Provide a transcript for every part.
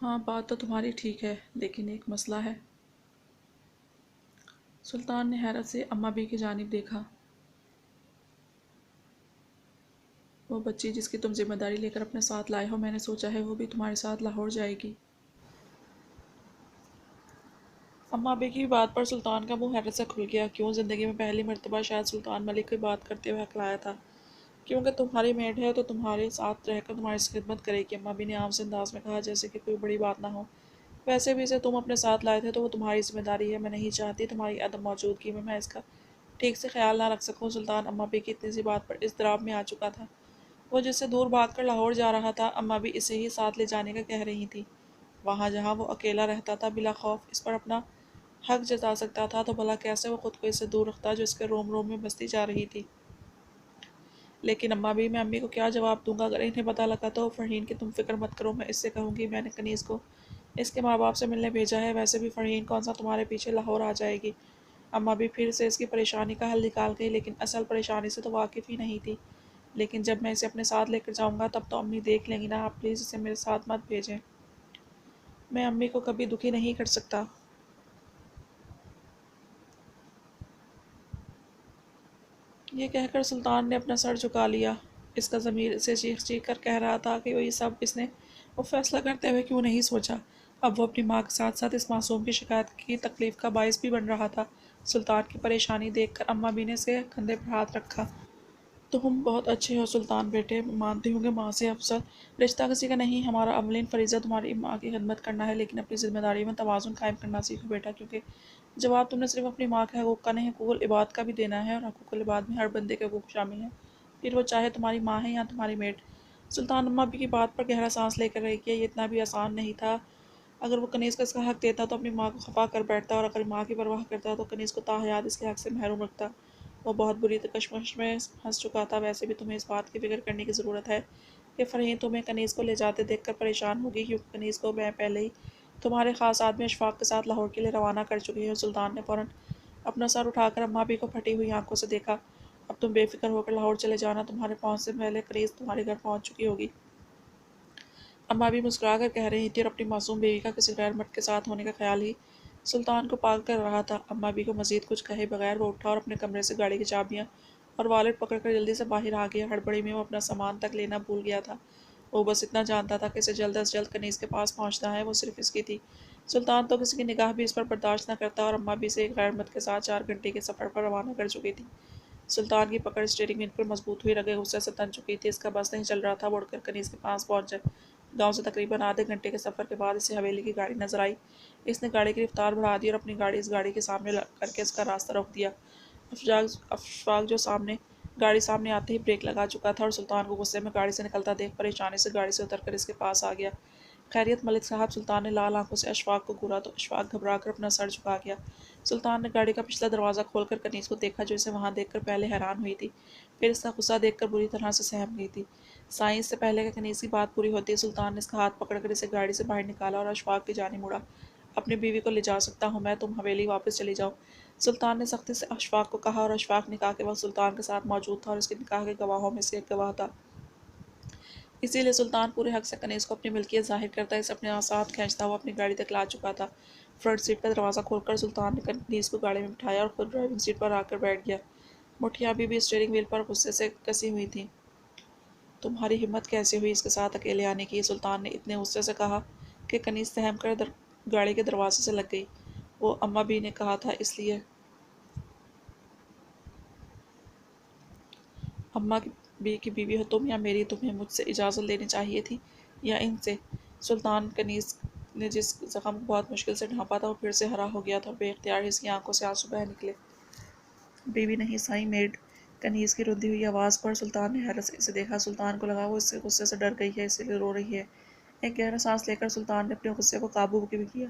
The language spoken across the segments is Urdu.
ہاں بات تو تمہاری ٹھیک ہے، لیکن ایک مسئلہ ہے۔ سلطان نے حیرت سے اماں بھی کی جانب دیکھا۔ وہ بچی جس کی تم ذمہ داری لے کر اپنے ساتھ لائے ہو، میں نے سوچا ہے وہ بھی تمہارے ساتھ لاہور جائے گی۔ اماں بی کی بات پر سلطان کا منہ حیرت سے کھل گیا۔ کیوں؟ زندگی میں پہلی مرتبہ شاید سلطان ملک کی بات کرتے ہوئے ہکلایا تھا۔ کیونکہ تمہاری میڈ ہے تو تمہارے ساتھ رہ کر تمہاری خدمت کرے گی، اماں بی نے عام سے انداز میں کہا، جیسے کہ کوئی بڑی بات نہ ہو۔ ویسے بھی اسے تم اپنے ساتھ لائے تھے تو وہ تمہاری ذمہ داری ہے، میں نہیں چاہتی تمہاری عدم موجودگی میں اس کا ٹھیک سے خیال نہ رکھ سکوں۔ سلطان اماں بی کی اتنی سی بات پر اضطراب میں آ چکا تھا۔ وہ جس سے دور بھاگ کر لاہور جا رہا تھا، اماں بھی اسے ہی ساتھ لے جانے کا کہہ رہی تھی۔ وہاں جہاں وہ اکیلا رہتا تھا، بلا خوف اس پر اپنا حق جتا سکتا تھا، تو بھلا کیسے وہ خود کو اس سے دور رکھتا جو اس کے روم روم میں بستی جا رہی تھی۔ لیکن اماں بھی، میں امی کو کیا جواب دوں گا؟ اگر انہیں پتہ لگا تو فرحین کی تم فکر مت کرو، میں اس سے کہوں گی میں نے کنیز کو اس کے ماں باپ سے ملنے بھیجا ہے، ویسے بھی فرحین کون سا تمہارے پیچھے لاہور آ جائے گی۔ اماں بھی پھر سے اس کی پریشانی کا حل نکال گئی، لیکن اصل پریشانی سے تو واقف ہی نہیں تھی۔ لیکن جب میں اسے اپنے ساتھ لے کر جاؤں گا تب تو امی دیکھ لیں گی نا، آپ پلیز اسے میرے ساتھ مت بھیجیں، میں امی کو کبھی دکھی نہیں کر سکتا۔ یہ کہہ کر سلطان نے اپنا سر جھکا لیا۔ اس کا ضمیر اسے چیخ چیخ کر کہہ رہا تھا کہ یہ سب اس نے وہ فیصلہ کرتے ہوئے کیوں نہیں سوچا۔ اب وہ اپنی ماں کے ساتھ ساتھ اس معصوم کی شکایت کی تکلیف کا باعث بھی بن رہا تھا۔ سلطان کی پریشانی دیکھ کر اماں بی نے اس کے کندھے پر ہاتھ رکھا۔ تم بہت اچھے ہو سلطان بیٹے، مانتی ہوں کہ ماں سے افضل رشتہ کسی کا نہیں، ہمارا اولین فریضہ تمہاری ماں کی خدمت کرنا ہے، لیکن اپنی ذمہ داری میں توازن قائم کرنا سیکھو بیٹا، کیونکہ جواب تم نے صرف اپنی ماں کے حقوق کا نہیں، حقوق العباد کا بھی دینا ہے، اور حقوق العباد میں ہر بندے کے حقوق شامل ہیں، پھر وہ چاہے تمہاری ماں ہے یا تمہاری میٹ۔ سلطان اماں بھی کی بات پر گہرا سانس لے کر رہی کہ یہ اتنا بھی آسان نہیں تھا۔ اگر وہ کنیز کو اس کا حق دیتا تو اپنی ماں کو خفا کر بیٹھتا، اور اگر ماں کی پرواہ کرتا تو کنیز کو تاحیات اس کے حق سے محروم رکھتا۔ وہ بہت بری کشمکش میں پھنس چکا تھا۔ ویسے بھی تمہیں اس بات کی فکر کرنے کی ضرورت ہے کہ فرحین تمہیں کنیز کو لے جاتے دیکھ کر پریشان ہوگی، کیونکہ کنیز کو میں پہلے ہی تمہارے خاص آدمی اشفاق کے ساتھ لاہور کے لیے روانہ کر چکی ہوں۔ سلطان نے فوراً اپنا سر اٹھا کر اماں بھی کو پھٹی ہوئی آنکھوں سے دیکھا۔ اب تم بے فکر ہو کر لاہور چلے جانا، تمہارے پہنچ سے پہلے کنیز تمہارے گھر پہنچ چکی ہوگی۔ اماں بھی مسکرا کر کہہ رہی تھی، اور اپنی معصوم بیوی کا کسی غیر مرد کے ساتھ ہونے کا خیال ہی سلطان کو پاگل کر رہا تھا۔ اماں بھی کو مزید کچھ کہے بغیر وہ اٹھا اور اپنے کمرے سے گاڑی کی چابیاں اور والیٹ پکڑ کر جلدی سے باہر آ گیا۔ ہڑبڑی میں وہ اپنا سامان تک لینا بھول گیا تھا۔ وہ بس اتنا جانتا تھا کہ اسے جلد از جلد کنیز کے پاس پہنچنا ہے، وہ صرف اس کی تھی۔ سلطان تو کسی کی نگاہ بھی اس پر برداشت نہ کرتا، اور اماں بھی سے ایک غیر مرد کے ساتھ 4 گھنٹے کے سفر پر روانہ کر چکی تھی۔ سلطان کی پکڑ اسٹیئرنگ وہیل پر مضبوط ہوئی رگیں غصے سے تن چکی تھی۔ اس کا بس نہیں چل رہا تھا وہ اڑ کر کنیز کے پاس پہنچ جائے۔ گاؤں سے تقریباً آدھے گھنٹے کے سفر کے بعد اسے حویلی کی گاڑی نظر آئی۔ اس نے گاڑی کی رفتار بڑھا دی اور اپنی گاڑی اس گاڑی کے سامنے کر کے اس کا راستہ روک دیا۔ اشفاق جو گاڑی سامنے آتے ہی بریک لگا چکا تھا، اور سلطان کو غصے میں گاڑی سے نکلتا دیکھ پریشانی سے گاڑی سے اتر کر اس کے پاس آ گیا۔ خیریت ملک صاحب؟ سلطان نے لال آنکھوں سے اشفاق کو گھورا تو اشفاق گھبرا کر اپنا سر جھکا گیا۔ سلطان نے گاڑی کا پچھلا دروازہ کھول کر کنیز کو دیکھا، جو اسے وہاں دیکھ کر پہلے حیران ہوئی تھی، پھر اس کا غصہ دیکھ کر بری طرح سے سہم گئی تھی۔ سائیں، اس سے پہلے کہ کنیز کی بات پوری ہوتی، سلطان نے اس کا ہاتھ پکڑ کر اسے گاڑی سے باہر نکالا اور اشفاق کی جانب مڑا۔ اپنی بیوی کو لے جا سکتا ہوں میں، تم حویلی واپس چلی جاؤ، سلطان نے سختی سے اشفاق کو کہا، اور اشفاق نکاح کے وقت سلطان کے ساتھ موجود تھا اور اس کے نکاح کے گواہوں میں سے ایک گواہ تھا۔ اسی لیے سلطان پورے حق سے کنیز کو اپنی ملکیت ظاہر کرتا، اسے اپنے ساتھ کھینچتا ہوا اپنی گاڑی تک لا چکا تھا۔ فرنٹ سیٹ کا دروازہ کھول کر سلطان نے کنیز کو گاڑی میں بٹھایا اور خود ڈرائیونگ سیٹ پر آ کر بیٹھ گیا۔ مٹھیاں ابھی بھی اسٹیئرنگ وہیل پر غصے سے کسی ہوئی تھیں۔ تمہاری ہمت کیسے ہوئی اس کے ساتھ اکیلے آنے کی؟ سلطان نے اتنے غصے سے کہا کہ کنیز سہم کر گاڑی کے دروازے سے لگ گئی۔ وہ اماں بی نے کہا تھا اس لیے اماں بی کی بیوی ہو تم یا میری، تمہیں مجھ سے اجازت لینی چاہیے تھی یا ان سے؟ سلطان کنیز نے جس زخم کو بہت مشکل سے ڈھانپا تھا وہ پھر سے ہرا ہو گیا تھا، بے اختیار ہی اس کی آنکھوں سے آنسو بہہ نکلے۔ بیوی نہیں سائیں، میڈ، کنیز کی رندی ہوئی آواز پر سلطان نے حیرت سے اسے دیکھا۔ سلطان کو لگا وہ اس سے غصے سے ڈر گئی ہے، اسی لیے رو رہی ہے۔ ایک گہرا سانس لے کر سلطان نے اپنے غصے کو قابو بھی کیا۔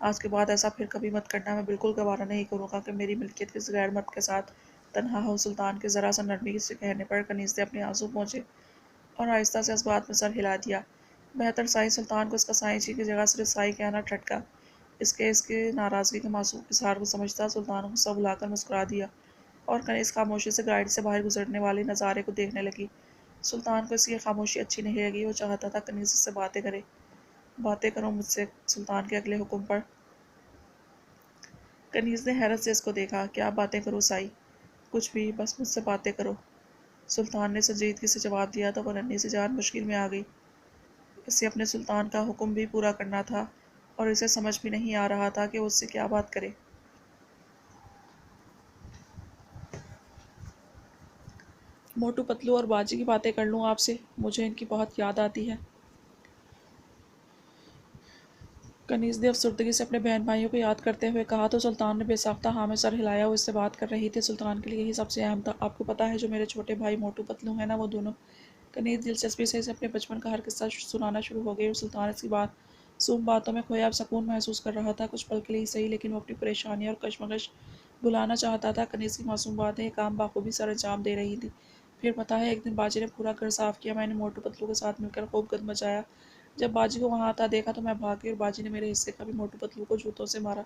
آج کے بعد ایسا پھر کبھی مت کرنا، میں بالکل گوارا نہیں کروں گا کہ میری ملکیت کسی غیر مرد کے ساتھ تنہا ہو۔ سلطان کے ذرا سا نرمی سے کہنے پر کنیز نے اپنے آنسو پہنچے اور آہستہ سے اس بات میں سر ہلا دیا۔ بہتر سائیں، سلطان کو اس کا سائیں جی کی جگہ صرف سائیں کہنا ٹھٹکا۔ اس کے ناراضگی کے معصوم اظہار کو سمجھتا سلطان غصہ بھلا کر مسکرا دیا، اور کنیز خاموشی سے گاڑی سے باہر گزرنے والے نظارے کو دیکھنے لگی۔ سلطان کو اس کی خاموشی اچھی نہیں لگی، وہ چاہتا تھا کنیز اس سے باتیں کرے، باتیں کرو مجھ سے سلطان کے اگلے حکم پر۔ کنیز نے حیرت سے اس کو دیکھا۔ کیا باتیں کروں سائی؟ کچھ بھی، بس مجھ سے باتیں کرو۔ سلطان نے سنجیدگی سے جواب دیا تو وہ ننھی سی جان مشکل میں آ گئی۔ اسے اپنے سلطان کا حکم بھی پورا کرنا تھا اور اسے سمجھ بھی نہیں آ رہا تھا کہ وہ اس سے کیا بات کرے۔ موٹو پتلو اور باجی کی باتیں کر لوں آپ سے؟ مجھے ان کی بہت یاد آتی ہے۔ کنیز نے افسردگی سے اپنے بہن بھائیوں کو یاد کرتے ہوئے کہا تو سلطان نے بے ساختہ ہاں میں سر ہلایا۔ وہ اس سے بات کر رہی تھی، سلطان کے لیے یہی سب سے اہم تھا۔ آپ کو پتہ ہے جو میرے چھوٹے بھائی موٹو پتلو ہیں نا، وہ دونوں۔ کنیز دلچسپی سے اسے اپنے بچپن کا ہر قصہ سنانا شروع ہو گئی اور سلطان اس کی معصوم باتوں میں کھویا اب سکون محسوس کر رہا تھا۔ کچھ پل کے لیے ہی صحیح، لیکن وہ اپنی پریشانی اور کشمکش بھلانا چاہتا تھا۔ کنیز کی معصوم باتیں یہ کام بخوبی سر انجام دے رہی تھی۔ پھر پتہ ہے ایک دن باجی نے پورا گھر صاف کیا، میں نے موٹو پتلو کے ساتھ مل کر خوب گند مچایا۔ جب باجی کو وہاں آتا دیکھا تو میں بھاگ گئی اور باجی نے میرے حصے کا بھی موٹو پتلو کو جوتوں سے مارا۔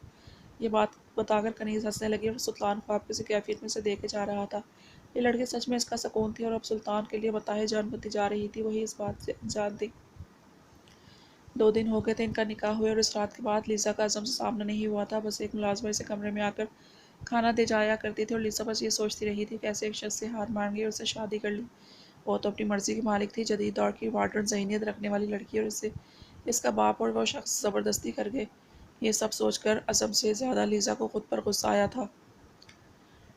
یہ بات بتا کر کنیز ہنسنے لگی اور سلطان خواب کسی کیفیت میں سے دیکھے جا رہا تھا۔ یہ لڑکی سچ میں اس کا سکون تھی اور اب سلطان کے لیے بتائے جان بنتی جا رہی تھی، وہی اس بات سے انجان تھی۔ 2 دن ہو گئے تھے ان کا نکاح ہوئے اور اس رات کے بعد لیزا کا عزم سے سامنا نہیں ہوا تھا۔ بس ایک ملازمہ اسے کمرے میں آ کر کھانا دے جایا کرتی تھی اور لیزا بس یہ سوچتی رہی تھی کیسے ایک شخص سے ہار مان گئی اور اسے شادی کر لی۔ وہ تو اپنی مرضی کی مالک تھی، جدید دور کی ماڈرن ذہنیت رکھنے والی لڑکی، اور اس کا باپ اور وہ شخص زبردستی کر گئے۔ یہ سب سوچ کر عزم سے زیادہ لیزا کو خود پر غصہ آیا تھا۔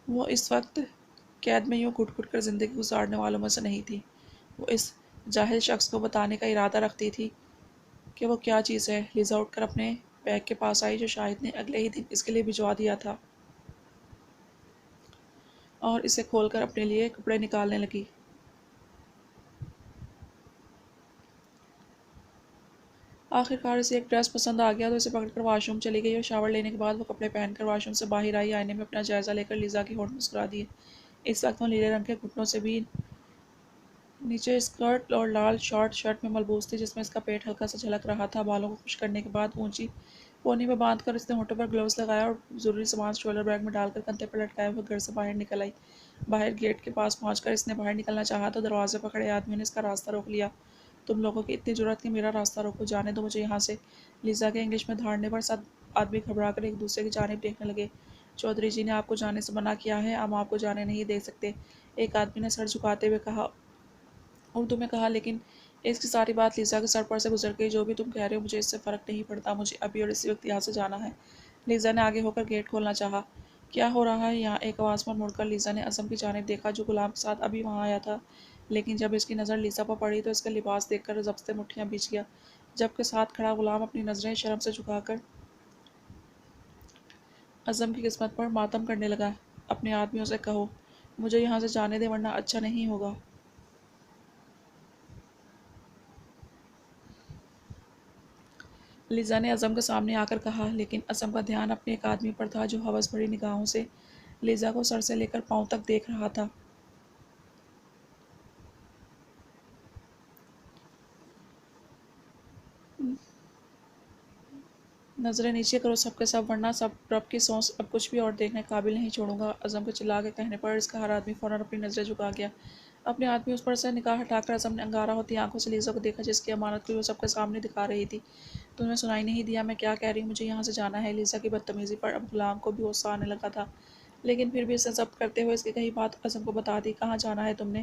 وہ اس وقت قید میں یوں گھٹ گھٹ کر زندگی گزارنے والوں میں سے نہیں تھی۔ وہ اس جاہل شخص کو بتانے کا ارادہ رکھتی تھی کہ وہ کیا چیز ہے۔ لیزا اٹھ کر اپنے بیگ کے پاس آئی جو شاہد نے اگلے ہی دن اس کے لیے بھجوا دیا تھا، اور اسے کھول کر اپنے لیے کپڑے نکالنے لگی۔ آخر کار اسے ایک ڈریس پسند آ گیا تو اسے پکڑ کر واش روم چلی گئی اور شاور لینے کے بعد وہ کپڑے پہن کر واش روم سے باہر آئی۔ آئینے میں اپنا جائزہ لے کر لیزا کے ہونٹ مسکرا دیے۔ اس وقت وہ نیلے رنگ کے گھٹنوں سے بھی نیچے اسکرٹ اور لال شارٹ شرٹ میں ملبوس تھی جس میں اس کا پیٹ ہلکا سا جھلک رہا تھا۔ بالوں کو خشک کرنے کے بعد اونچی پونی میں باندھ کر اس نے ہونٹوں پر گلوز لگایا اور ضروری سامان شولڈر بیگ میں ڈال کر کندھے پر لٹکائے ہوئے گھر سے باہر نکل آئی۔ باہر گیٹ کے پاس پہنچ کر اس نے باہر نکلنا چاہا تو دروازے پر کھڑے آدمیوں نے اس کا راستہ روک لیا۔ تم لوگوں کی اتنی جرأت کہ میرا راستہ روکو، جانے دو مجھے یہاں سے۔ لیزا کے انگلش میں دھاڑنے پر 7 آدمی گھبرا کر ایک دوسرے کی جانب دیکھنے لگے۔ چودھری جی نے آپ کو جانے سے منع کیا ہے، ہم آپ کو جانے نہیں دے سکتے، ایک آدمی نے سر جھکاتے ہوئے اردو میں کہا، لیکن اس کی ساری بات لیزا کے سر پر سے گزر گئی۔ جو بھی تم کہہ رہے ہو مجھے اس سے فرق نہیں پڑتا، مجھے ابھی اور اسی وقت یہاں سے جانا ہے۔ لیزا نے آگے ہو کر گیٹ کھولنا چاہا۔ کیا ہو رہا ہے یہاں؟ ایک آواز پر مڑ کر لیزا نے عزم کی جانب دیکھا جو غلام کے ساتھ ابھی وہاں آیا تھا، لیکن جب اس کی نظر لیزا پر پڑی تو اس کا لباس دیکھ کر ضبط سے مٹھیاں بھیچ گیا، جبکہ ساتھ کھڑا غلام اپنی نظریں شرم سے جھکا کر عزم کی قسمت پر ماتم کرنے لگا۔ اپنے آدمیوں سے کہو مجھے یہاں سے جانے دیں ورنہ اچھا نہیں ہوگا۔ لیزا نے عزم کے سامنے آ کر کہا، لیکن عزم کا دھیان اپنے ایک آدمی پر تھا جو ہوس بھری نگاہوں سے لیزا کو سر سے لے کر پاؤں تک دیکھ رہا تھا۔ نظریں نیچے کرو سب کے سب، ورنہ سب رب کی سونس اب کچھ بھی اور دیکھنے قابل نہیں چھوڑوں گا۔ عزم کے چلا کے کہنے پر اس کا ہر آدمی فوراً اپنی نظریں جھکا گیا۔ اپنے آدمی اس پر سے نگاہ ہٹا کر عزم نے انگارہ ہوتی آنکھوں سے لیزا کو دیکھا جس کی امانت کو وہ سب کے سامنے دکھا رہی تھی۔ تمہیں سنائی نہیں دیا میں کیا کہہ رہی ہوں؟ مجھے یہاں سے جانا ہے۔ لیزا کی بدتمیزی پر اب غلام کو بھی غصہ آنے لگا تھا، لیکن پھر بھی اسے ضبط کرتے ہوئے اس کی کہی بات عزم کو بتا دی۔ کہاں جانا ہے تم نے؟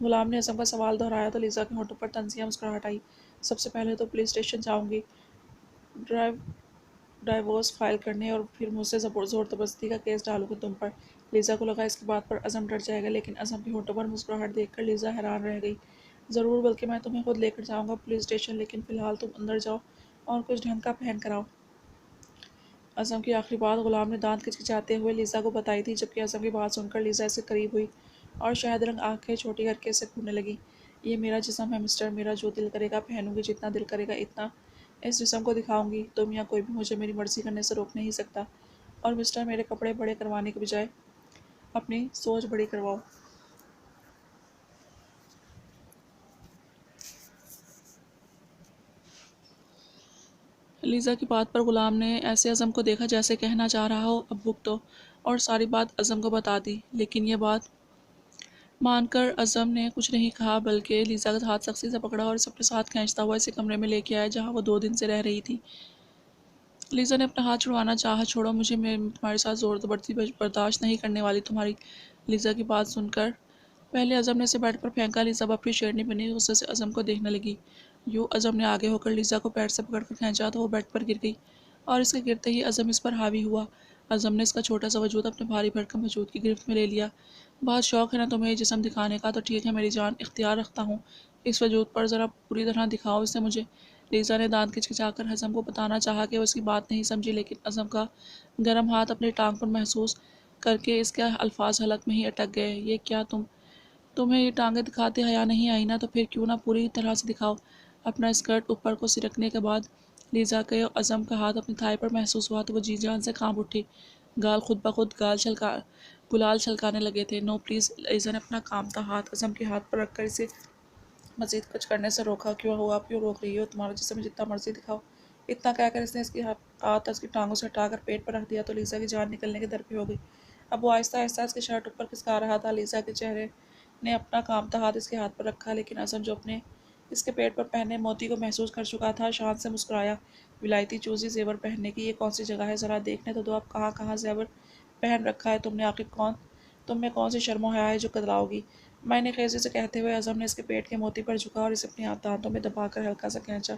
غلام نے عزم کا سوال دہرایا تو لیزا کے ہونٹوں پر طنزیہ مسکراہٹ آئی۔ سب سے پہلے تو پولیس اسٹیشن جاؤں گی ڈائیورس فائل کرنے، اور پھر مجھ سے زور زبردستی کا کیس ڈالوں گی تم پر۔ لیزا کو لگا اس کی بات پر عزم ڈر جائے گا، لیکن عزم کے ہونٹوں پر مسکراہٹ دیکھ کر لیزا حیران رہ گئی۔ ضرور، بلکہ میں تمہیں خود لے کر جاؤں گا پولیس اسٹیشن، لیکن فی الحال تم اندر جاؤ اور کچھ ڈھنگ کا پہن کر آؤ۔ عزم کی آخری بات غلام نے دانت کھچکھچاتے ہوئے لیزا کو بتائی تھی، جبکہ عزم کی بات سن کر لیزا اس کے قریب ہوئی اور شہد رنگ آنکھیں چھوٹی کر کے اسے گھورنے لگی۔ یہ میرا جسم ہے مسٹر، میرا جو دل کرے گا پہنوں گی، جتنا دل کرے گا اتنا اس جسم کو دکھاؤں گی۔ تم یا کوئی بھی مجھے میری مرضی کرنے سے روک نہیں سکتا۔ اور مسٹر، میرے کپڑے بڑے کروانے کے بجائے اپنی سوچ بڑی کرواؤ۔ لیزا کی بات پر غلام نے ایسے عزم کو دیکھا جیسے کہنا چاہ رہا ہو اب بھگتو، اور ساری بات عزم کو بتا دی۔ لیکن یہ بات مان کر اعظم نے کچھ نہیں کہا، بلکہ لیزا کا ہاتھ سختی سے پکڑا اور اسے اپنے ساتھ کھینچتا ہوا اسے کمرے میں لے کے آیا جہاں وہ 2 دن سے رہ رہی تھی۔ لیزا نے اپنا ہاتھ چھڑوانا چاہا۔ چھوڑو مجھے، میں تمہارے ساتھ زور زبردستی برداشت نہیں کرنے والی تمہاری۔ لیزا کی بات سن کر پہلے اعظم نے اسے بیڈ پر پھینکا۔ لیزا اب اپنی شیرنی بنی غصے سے اعظم کو دیکھنے لگی۔ یوں اعظم نے آگے ہو کر لیزا کو پیٹ سے پکڑ کر کھینچا تو وہ بیڈ پر گر گئی اور اس کے گرتے ہی اعظم اس پر حاوی ہوا۔ اعظم نے اس کا چھوٹا سا وجود اپنے بھاری بھرکم وجود کی گرفت میں لے لیا۔ بہت شوق ہے نا تمہیں یہ جسم دکھانے کا، تو ٹھیک ہے میری جان، اختیار رکھتا ہوں اس وجود پر، ذرا پوری طرح دکھاؤ اسے مجھے۔ لیزا نے دانت کھچکھچا کر اعظم کو بتانا چاہا کہ وہ اس کی بات نہیں سمجھی، لیکن اعظم کا گرم ہاتھ اپنی ٹانگ پر محسوس کر کے اس کے الفاظ حلق میں ہی اٹک گئے۔ یہ کیا تمہیں یہ ٹانگیں دکھاتے حیا نہیں آئی نا؟ تو پھر کیوں نہ پوری طرح سے دکھاؤ۔ اپنا اسکرٹ اوپر کو سرکنے کے بعد لیزا کے اعظم کا ہاتھ اپنی تھائی پر محسوس ہوا تو وہ جی جان سے کانپ اٹھی۔ گال خود بخود گلال چھلکانے لگے تھے۔ نو پلیز، لیزا نے اپنا کانپتا ہاتھ اعظم کے ہاتھ پر رکھ کر اسے مزید کچھ کرنے سے روکا۔ کیوں ہوا، کیوں روک رہی ہو؟ تمہارا جسم جتنا مرضی دکھاؤ۔ اتنا کہہ کر اس نے اس کی ہاتھ اس کی ٹانگوں سے ہٹا کر پیٹ پر رکھ دیا تو لیزا کی جان نکلنے کے در پہ ہو گئی۔ اب وہ آہستہ آہستہ اس کی شرٹ اوپر کھسکا رہا تھا۔ لیزا کے چہرے نے اپنا کانپتا ہاتھ اس کے ہاتھ پر رکھا، لیکن اعظم جو اپنے اس کے پیٹ پر پہنے موتی کو محسوس کر چکا تھا، شان سے مسکرایا۔ ولایتی چوزی زیور پہننے کی یہ کون سی جگہ ہے؟ ذرا دیکھنے تو دو اب کہاں کہاں زیور پہن رکھا ہے تم نے۔ آخر تم میں کون سی شرم و حیا ہے جو کتراؤ گی؟ معنی خیزی سے کہتے ہوئے اعظم نے اس کے پیٹ کے موتی پر جھکا اور اسے اپنے دانتوں میں دبا کر ہلکا سا کھینچا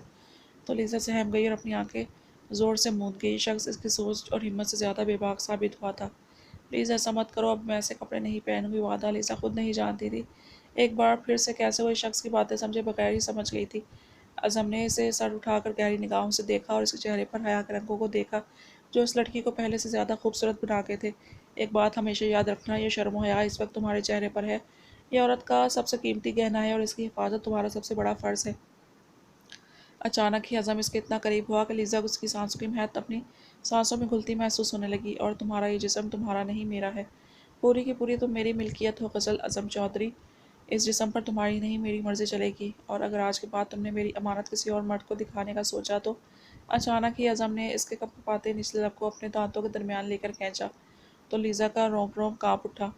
تو لیزا سہم گئی اور اپنی آنکھیں زور سے موند گئی۔ شخص اس کی سوچ اور ہمت سے زیادہ بے باک ثابت ہوا تھا۔ پلیز ایسا مت کرو، اب میں ایسے کپڑے نہیں پہنوں گی، وعدہ۔ لیزا خود نہیں جانتی تھی ایک بار پھر سے کیسے وہ اس شخص کی باتیں سمجھے بغیر ہی سمجھ گئی تھی۔ اعظم نے اسے سر اٹھا کر گہری نگاہوں سے دیکھا اور اس کے چہرے پر حیا کے رنگوں کو دیکھا جو اس لڑکی کو پہلے سے زیادہ خوبصورت بناتے تھے۔ ایک بات ہمیشہ یاد رکھنا، یہ شرم و حیا اس وقت تمہارے چہرے پر ہے، یہ عورت کا سب سے قیمتی گہنا ہے اور اس کی حفاظت تمہارا سب سے بڑا فرض ہے۔ اچانک ہی اعظم اس کے اتنا قریب ہوا کہ لیزا اس کی سانسوں کی مہک اپنی سانسوں میں گھلتی محسوس ہونے لگی۔ اور تمہارا یہ جسم تمہارا نہیں، میرا ہے، پوری کی پوری تم میری ملکیت ہو غزل اعظم چودھری۔ اس جسم پر تمہاری نہیں میری مرضی چلے گی، اور اگر آج کے بعد تم نے میری امانت کسی اور مرد کو دکھانے کا سوچا تو۔ اچانک ہی اعظم نے اس کے کپکپاتے نچلے لب کو اپنے دانتوں کے درمیان لے کر کھینچا تو لیزا کا روم روم کانپ اٹھا۔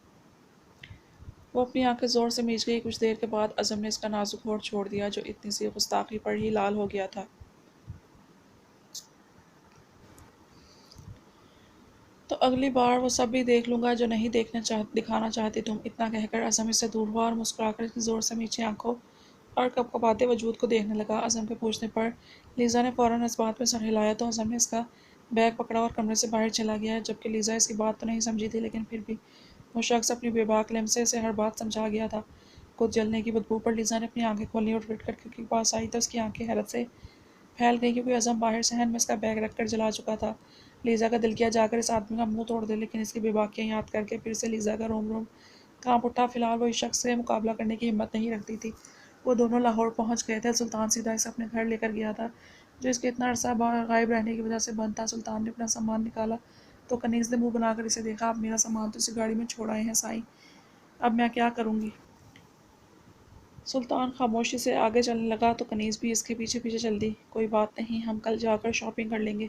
وہ اپنی آنکھیں زور سے میچ گئی۔ کچھ دیر کے بعد اعظم نے اس کا نازک ہونٹ چھوڑ دیا جو اتنی سی گستاخی پر ہی لال ہو گیا تھا۔ تو اگلی بار وہ سب بھی دیکھ لوں گا جو نہیں دکھانا چاہتی تم۔ اتنا کہہ کر اعظم اس سے دور ہوا اور مسکرا کر اس کی زور سے میچھی آنکھوں اور کپکپاتے وجود کو دیکھنے لگا۔ اعظم کے پوچھنے پر لیزا نے فوراً اس بات پہ سر ہلایا تو اعظم نے اس کا بیگ پکڑا اور کمرے سے باہر چلا گیا، جبکہ لیزا اس کی بات تو نہیں سمجھی تھی، لیکن پھر بھی وہ شخص اپنی بے باک لمسے سے ہر بات سمجھا گیا تھا۔ کچھ جلنے کی بدبو پر لیزا نے اپنی آنکھیں کھولیں اور اٹھ کر کھڑکی کے پاس آئی تو اس کی آنکھیں حیرت سے پھیل گئی کیونکہ اعظم باہر صحن میں اس کا بیگ رکھ کر جلا چکا تھا۔ لیزا کا دل کیا جا کر اس آدمی کا منہ توڑ دے، لیکن اس کی بے باکیاں یاد کر کے پھر سے لیزا کا روم روم کانپ اٹھا۔ فی الحال وہ اس شخص سے مقابلہ کرنے کی ہمت نہیں رکھتی تھی۔ وہ دونوں لاہور پہنچ گئے تھے۔ سلطان سیدھا اسے اپنے گھر لے کر گیا تھا جو اس کے اتنا عرصہ غائب رہنے کی وجہ سے بند تھا۔ سلطان نے اپنا سامان نکالا تو کنیز نے منہ بنا کر اسے دیکھا۔ اب میرا سامان تو اسی گاڑی میں چھوڑ آئے ہیں سائیں، اب میں کیا کروں گی؟ سلطان خاموشی سے آگے چلنے لگا تو کنیز بھی اس کے پیچھے پیچھے چل دی۔ کوئی بات نہیں، ہم کل جا کر شاپنگ کر لیں گے،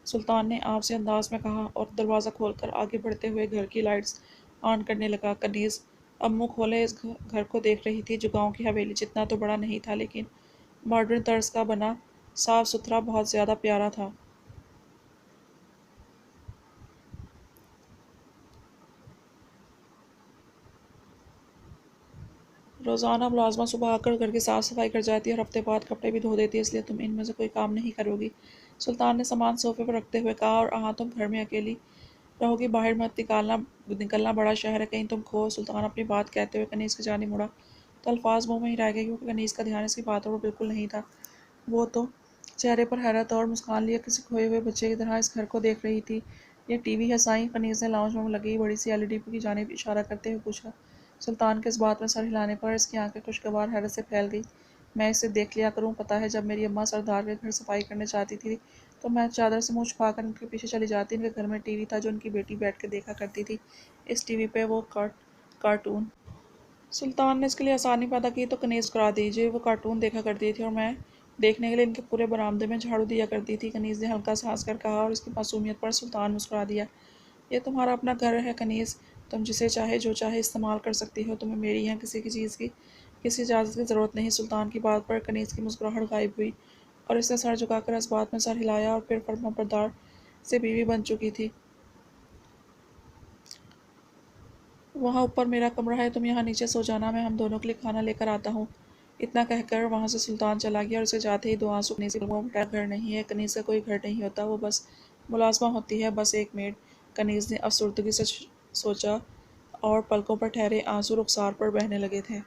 سلطان نے آپ سے انداز میں کہا اور دروازہ کھول کر آگے بڑھتے ہوئے گھر کی لائٹس آن کرنے لگا۔ کنیز اب منہ کھولے اس گھر کو دیکھ رہی تھی جو گاؤں کی حویلی جتنا تو بڑا نہیں تھا، لیکن ماڈرن طرز کا بنا، صاف ستھرا، بہت زیادہ پیارا تھا۔ روزانہ ملازمہ صبح آ کر گھر کی صاف صفائی کر جاتی ہے اور ہفتے بعد کپڑے بھی دھو دیتی ہے، اس لیے تم ان میں سے کوئی کام نہیں کرو گی، سلطان نے سامان صوفے پر رکھتے ہوئے کہا۔ اور ہاں، تم گھر میں اکیلی رہو گی، باہر مت نکلنا، بڑا شہر ہے، کہیں تم کھو۔ سلطان اپنی بات کہتے ہوئے کنیز کی جانب مڑا تو الفاظ منہ میں ہی رہ گئے کیونکہ کنیز کا دھیان اس کی باتوں پر بالکل نہیں تھا۔ وہ تو چہرے پر حیرت اور مسکان لیے کسی کھوئے ہوئے بچے کی طرح اس گھر کو دیکھ رہی تھی۔ یہ ٹی وی ہے سائیں، کنیز نے لاؤنج میں لگی بڑی سی ایل ای ڈی کی جانب اشارہ کرتے ہوئے پوچھا۔ سلطان کے اس بات میں سر ہلانے پر اس کی آنکھیں خوشگوار حیرت سے پھیل گئی۔ میں اسے دیکھ لیا کروں، پتہ ہے جب میری اماں سردار کے گھر صفائی کرنے جاتی تھی تو میں چادر سے منہ چھپا کر ان کے پیچھے چلی جاتی۔ ان کے گھر میں ٹی وی تھا جو ان کی بیٹی بیٹھ کے دیکھا کرتی تھی، اس ٹی وی پہ وہ کارٹون۔ سلطان نے اس کے لیے آسانی پیدا کی تو کنیز کرا دیجیے، وہ کارٹون دیکھا کرتی تھی اور میں دیکھنے کے لیے ان کے پورے برآمدے میں جھاڑو دیا کرتی تھی، کنیز نے ہلکا سا ہنس کر کہا اور اس کی معصومیت پر سلطان مسکرا دیا۔ یہ تمہارا اپنا گھر ہے کنیز، تم جسے چاہے جو چاہے استعمال کر سکتی ہو، تمہیں میری یہاں کسی کی چیز کی کسی اجازت کی ضرورت نہیں۔ سلطان کی بات پر کنیز کی مسکراہٹ غائب ہوئی اور اس نے سر جھکا کر اس بات میں سر ہلایا اور پھر فرما بردار سے بیوی بن چکی تھی۔ وہاں اوپر میرا کمرہ ہے، تم یہاں نیچے سو جانا، میں ہم دونوں کے لیے کھانا لے کر آتا ہوں۔ اتنا کہہ کر وہاں سے سلطان چلا گیا اور اسے جاتے ہی دو آنسو کنیز کی پلکوں میں گھر نہیں ہے، کنیز کا کوئی گھر نہیں ہوتا، وہ بس ملازمہ ہوتی ہے، بس ایک میڈ۔ کنیز نے افسردگی سے سوچا اور پلکوں پر ٹھہرے آنسو رخسار پر بہنے لگے تھے۔